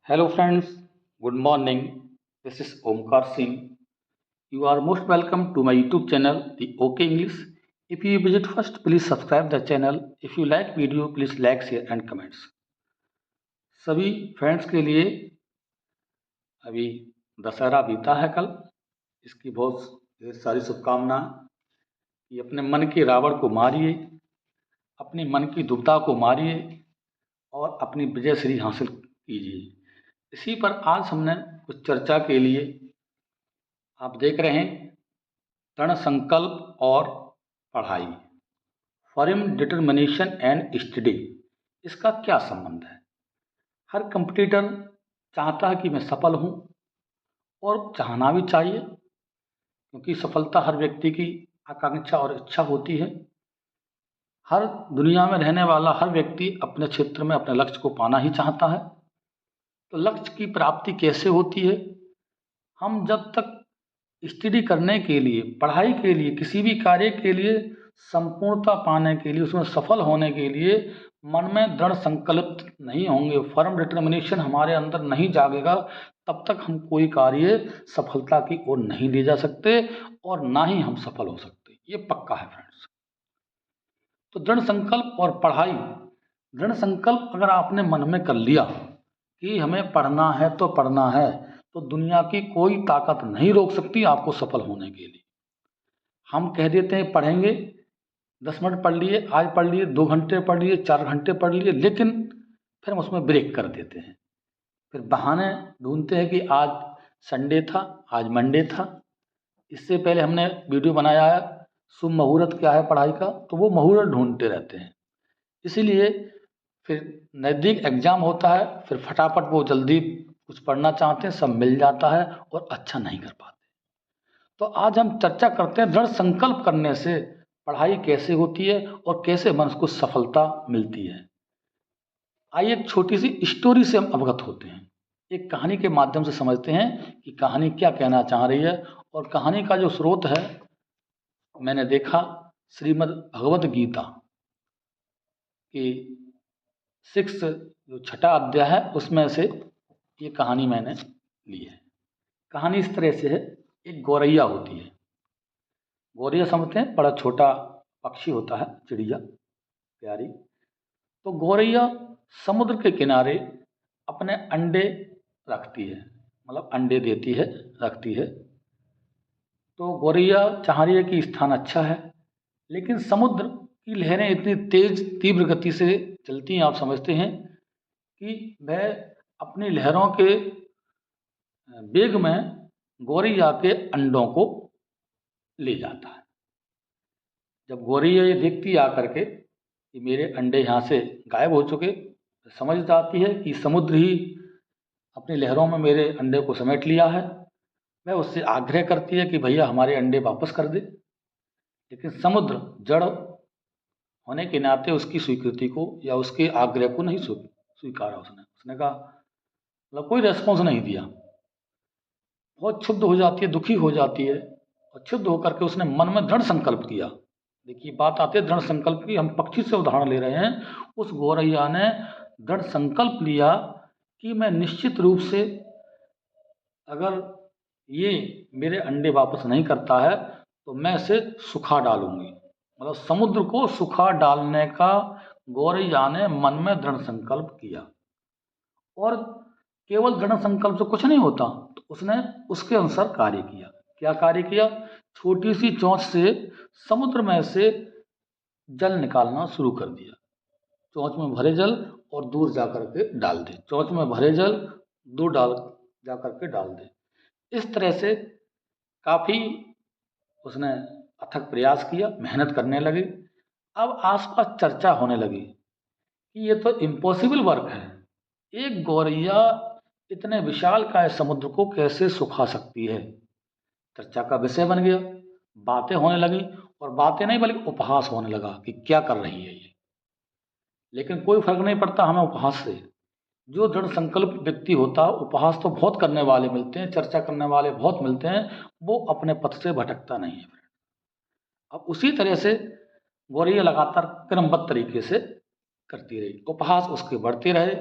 Hello friends, good morning. This is Omkar Singh. You are most welcome to my YouTube channel, The OK English. If you visit first, please subscribe the channel. If you like video, please like, share and comments. सभी friends के लिए अभी दशहरा बीता है कल। इसकी बहुत ढेर सारी शुभकामनाएं कि अपने मन के रावण को मारिए, अपने मन की दुविधा को मारिए और अपनी विजय श्री हासिल कीजिए। इसी पर आज हमने कुछ चर्चा के लिए आप देख रहे हैं दृढ़ संकल्प और पढ़ाई, फर्म डिटर्मिनेशन एंड स्टडी, इसका क्या संबंध है। हर कंपटीटर चाहता है कि मैं सफल हूं और चाहना भी चाहिए, क्योंकि सफलता हर व्यक्ति की आकांक्षा और इच्छा होती है। हर दुनिया में रहने वाला हर व्यक्ति अपने क्षेत्र में अपने लक्ष्य को पाना ही चाहता है। तो लक्ष्य की प्राप्ति कैसे होती है? हम जब तक स्टडी करने के लिए, पढ़ाई के लिए, किसी भी कार्य के लिए संपूर्णता पाने के लिए, उसमें सफल होने के लिए मन में दृढ़ संकल्प नहीं होंगे, फर्म डिटर्मिनेशन हमारे अंदर नहीं जागेगा, तब तक हम कोई कार्य सफलता की ओर नहीं ले जा सकते और ना ही हम सफल हो सकते। ये पक्का है फ्रेंड्स। तो दृढ़ संकल्प और पढ़ाई, दृढ़ संकल्प अगर आपने मन में कर लिया कि हमें पढ़ना है तो पढ़ना है, तो दुनिया की कोई ताकत नहीं रोक सकती आपको सफल होने के लिए। हम कह देते हैं पढ़ेंगे, 10 मिनट पढ़ लिए, आज पढ़ लिए, 2 घंटे पढ़ लिए, 4 घंटे पढ़ लिए, लेकिन फिर हम उसमें ब्रेक कर देते हैं। फिर बहाने ढूंढते हैं कि आज संडे था, आज मंडे था। इससे पहले हमने वीडियो बनाया है शुभ मुहूर्त क्या है पढ़ाई का, तो वो मुहूर्त ढूंढते रहते हैं। इसीलिए फिर नज़दीक एग्ज़ाम होता है, फिर फटाफट वो जल्दी कुछ पढ़ना चाहते हैं, सब मिल जाता है और अच्छा नहीं कर पाते। तो आज हम चर्चा करते हैं दृढ़ संकल्प करने से पढ़ाई कैसे होती है और कैसे मनुष्य को सफलता मिलती है। आइए एक छोटी सी स्टोरी से हम अवगत होते हैं, एक कहानी के माध्यम से समझते हैं कि कहानी क्या कहना चाह रही है। और कहानी का जो स्रोत है, मैंने देखा श्रीमद् भगवत गीता की 6 जो छठा अध्याय है उसमें से ये कहानी मैंने ली है। कहानी इस तरह से है, एक गौरैया होती है। गौरैया समझते हैं, बड़ा छोटा पक्षी होता है, चिड़िया प्यारी। तो गौरैया समुद्र के किनारे अपने अंडे रखती है, मतलब अंडे देती है, रखती है। तो गौरैया चाह रही है कि स्थान अच्छा है, लेकिन समुद्र की लहरें इतनी तेज तीव्र गति से चलती हैं, आप समझते हैं, कि वह अपनी लहरों के वेग में गौरैया के अंडों को ले जाता है। जब गौरैया ये देखती आकर के कि मेरे अंडे यहाँ से गायब हो चुके, समझ जाती है कि समुद्र ही अपनी लहरों में मेरे अंडे को समेट लिया है। वह उससे आग्रह करती है कि भैया हमारे अंडे वापस कर दे, लेकिन समुद्र जड़ होने के नाते उसकी स्वीकृति को या उसके आग्रह को नहीं स्वीकारा। उसने कहा, मतलब कोई रेस्पॉन्स नहीं दिया। बहुत क्षुब्ध हो जाती है, दुखी हो जाती है, और क्षुब्ध होकर के उसने मन में दृढ़ संकल्प किया। देखिए बात आती है दृढ़ संकल्प की, हम पक्षी से उदाहरण ले रहे हैं। उस गौरैया ने दृढ़ संकल्प लिया कि मैं निश्चित रूप से, अगर ये मेरे अंडे वापस नहीं करता है तो मैं इसे सुखा डालूंगी। मतलब समुद्र को सुखा डालने का गौरैया ने मन में दृढ़ संकल्प किया। और केवल दृढ़ संकल्प से कुछ नहीं होता, तो उसने उसके अनुसार कार्य किया। क्या कार्य किया? छोटी सी चोंच से समुद्र में से जल निकालना शुरू कर दिया। चोंच में भरे जल और दूर जा कर के डाल दे, चोंच में भरे जल दूर डाल जा कर के डाल दे। इस तरह से काफ़ी उसने अथक प्रयास किया, मेहनत करने लगी। अब आसपास चर्चा होने लगी कि ये तो इम्पॉसिबल वर्क है, एक गौरैया इतने विशालकाय समुद्र को कैसे सुखा सकती है। चर्चा का विषय बन गया, बातें होने लगी, और बातें नहीं बल्कि उपहास होने लगा कि क्या कर रही है ये। लेकिन कोई फर्क नहीं पड़ता हमें उपहास से। जो दृढ़ संकल्प व्यक्ति होता है, उपहास तो बहुत करने वाले मिलते हैं, चर्चा करने वाले बहुत मिलते हैं, वो अपने पथ से भटकता नहीं है। अब उसी तरह से गौरैया लगातार क्रमबद्ध तरीके से करती रही, उपहास उसके बढ़ते रहे।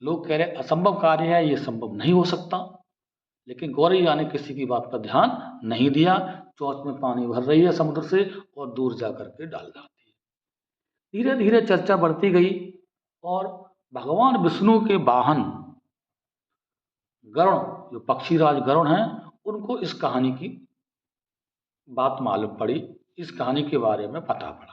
लोग कह रहे असंभव कार्य है, ये संभव नहीं हो सकता, लेकिन गौरैया ने किसी की बात पर ध्यान नहीं दिया। चोंच में पानी भर रही है समुद्र से और दूर जा करके डाल जाती है। धीरे धीरे चर्चा बढ़ती गई और भगवान विष्णु के वाहन गरुण, जो पक्षीराज गरुण हैं, उनको इस कहानी की बात मालूम पड़ी, इस कहानी के बारे में पता पड़ा।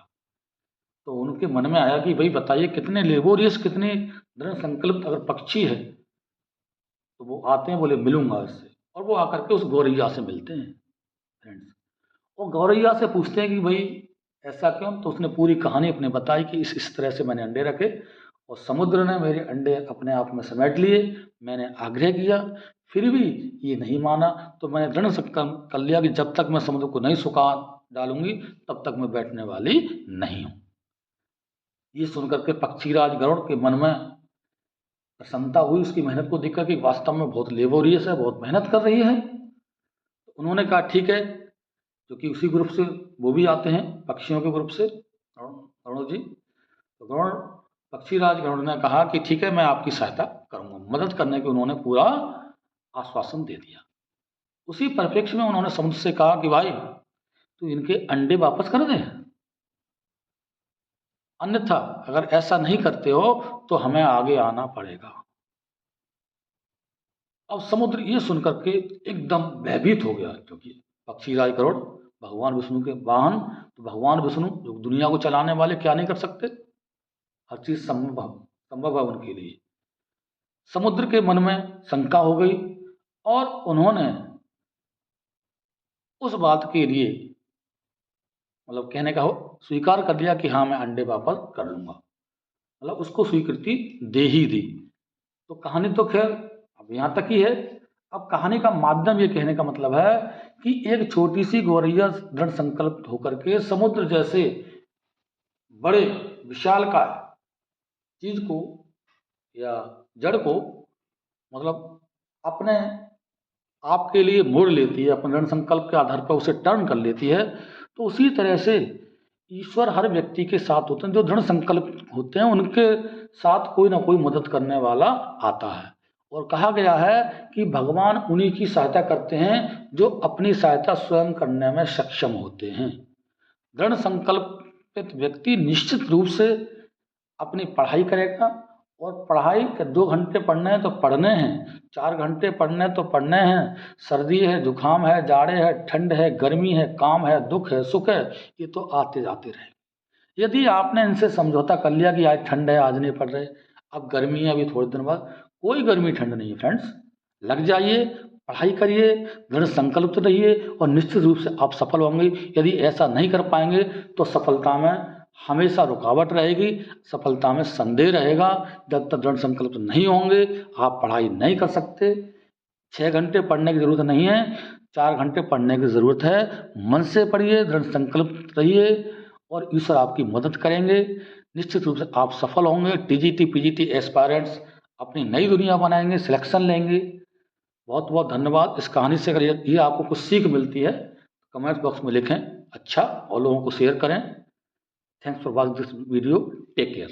तो उनके मन में आया कि भाई बताइए, कितने लेबोरियस, कितने दृढ़ संकल्प अगर पक्षी है, तो वो आते हैं, बोले मिलूंगा इससे, और वो आकर के उस गौरैया से मिलते हैं फ्रेंड्स। और गौरैया से पूछते हैं कि भाई ऐसा क्यों? तो उसने पूरी कहानी अपने बताई कि इस तरह से मैंने अंडे रखे और समुद्र ने मेरे अंडे अपने आप में समेट लिए। मैंने आग्रह किया, फिर भी ये नहीं माना, तो मैंने दृढ़ संकल्प कर लिया कि जब तक मैं समुद्र को नहीं सुखा डालूंगी तब तक मैं बैठने वाली नहीं हूँ। ये सुनकर के पक्षीराज गरुड़ के मन में प्रसन्नता हुई, उसकी मेहनत को देखकर कि वास्तव में बहुत लेबोरियस है, बहुत मेहनत कर रही है। तो उन्होंने कहा ठीक है, क्योंकि उसी ग्रुप से वो भी आते हैं, पक्षियों के ग्रुप से गरुड़ जी। तो गरुड़, पक्षीराज गरुड़ ने कहा कि ठीक है, मैं आपकी सहायता करूंगा, मदद करने के उन्होंने पूरा आश्वासन दे दिया। उसी परिप्रेक्ष्य में उन्होंने समुद्र से कहा कि भाई तू इनके अंडे वापस कर दे, अन्यथा अगर ऐसा नहीं करते हो तो हमें आगे आना पड़ेगा। अब समुद्र ये सुनकर के एकदम भयभीत हो गया, क्योंकि पक्षीराज गरुड़ भगवान विष्णु के वाहन, तो भगवान विष्णु जो दुनिया को चलाने वाले क्या नहीं कर सकते, हर चीज संभव है उनके लिए। समुद्र के मन में शंका हो गई और उन्होंने उस बात के लिए मतलब कहने का हो स्वीकार कर लिया कि हाँ मैं अंडे वापस कर लूंगा, मतलब उसको स्वीकृति दे ही दी। तो कहानी तो खैर अब यहाँ तक ही है। अब कहानी का माध्यम ये कहने का मतलब है कि एक छोटी सी गौरैया दृढ़ संकल्प होकर के समुद्र जैसे बड़े विशालकाय चीज को या जड़ को मतलब अपने आपके लिए मोड़ लेती है, अपने दृढ़ संकल्प के आधार पर उसे टर्न कर लेती है। तो उसी तरह से ईश्वर हर व्यक्ति के साथ होते हैं, जो दृढ़ संकल्प होते हैं उनके साथ कोई ना कोई मदद करने वाला आता है। और कहा गया है कि भगवान उन्हीं की सहायता करते हैं जो अपनी सहायता स्वयं करने में सक्षम होते हैं। दृढ़ संकल्पित व्यक्ति निश्चित रूप से अपनी पढ़ाई करेगा, और पढ़ाई के 2 घंटे पढ़ने हैं तो पढ़ने हैं, 4 घंटे पढ़ने तो पढ़ने हैं। सर्दी है, जुकाम है, जाड़े है, ठंड है, गर्मी है, काम है, दुख है, सुख है, ये तो आते जाते रहे। यदि आपने इनसे समझौता कर लिया कि आज ठंड है, आज नहीं पढ़ रहे, अब गर्मी है, अभी थोड़े दिन बाद, कोई गर्मी ठंड नहीं है फ्रेंड्स। लग जाइए, पढ़ाई करिए, दृढ़ संकल्प रहिए और निश्चित रूप से आप सफल होंगे। यदि ऐसा नहीं कर पाएंगे तो सफलता में हमेशा रुकावट रहेगी, सफलता में संदेह रहेगा। जब तक दृढ़ संकल्प नहीं होंगे आप पढ़ाई नहीं कर सकते। 6 घंटे पढ़ने की ज़रूरत नहीं है, 4 घंटे पढ़ने की ज़रूरत है। मन से पढ़िए, दृढ़ संकल्प रहिए और ईश्वर आपकी मदद करेंगे। निश्चित रूप से आप सफल होंगे। टीजीटी पीजीटी एस्पायरेंट्स अपनी नई दुनिया बनाएंगे, सिलेक्शन लेंगे। बहुत बहुत धन्यवाद। इस कहानी से अगर ये आपको कुछ सीख मिलती है कमेंट बॉक्स में लिखें, अच्छा, और लोगों को शेयर करें। Thanks for watching this video. Take care.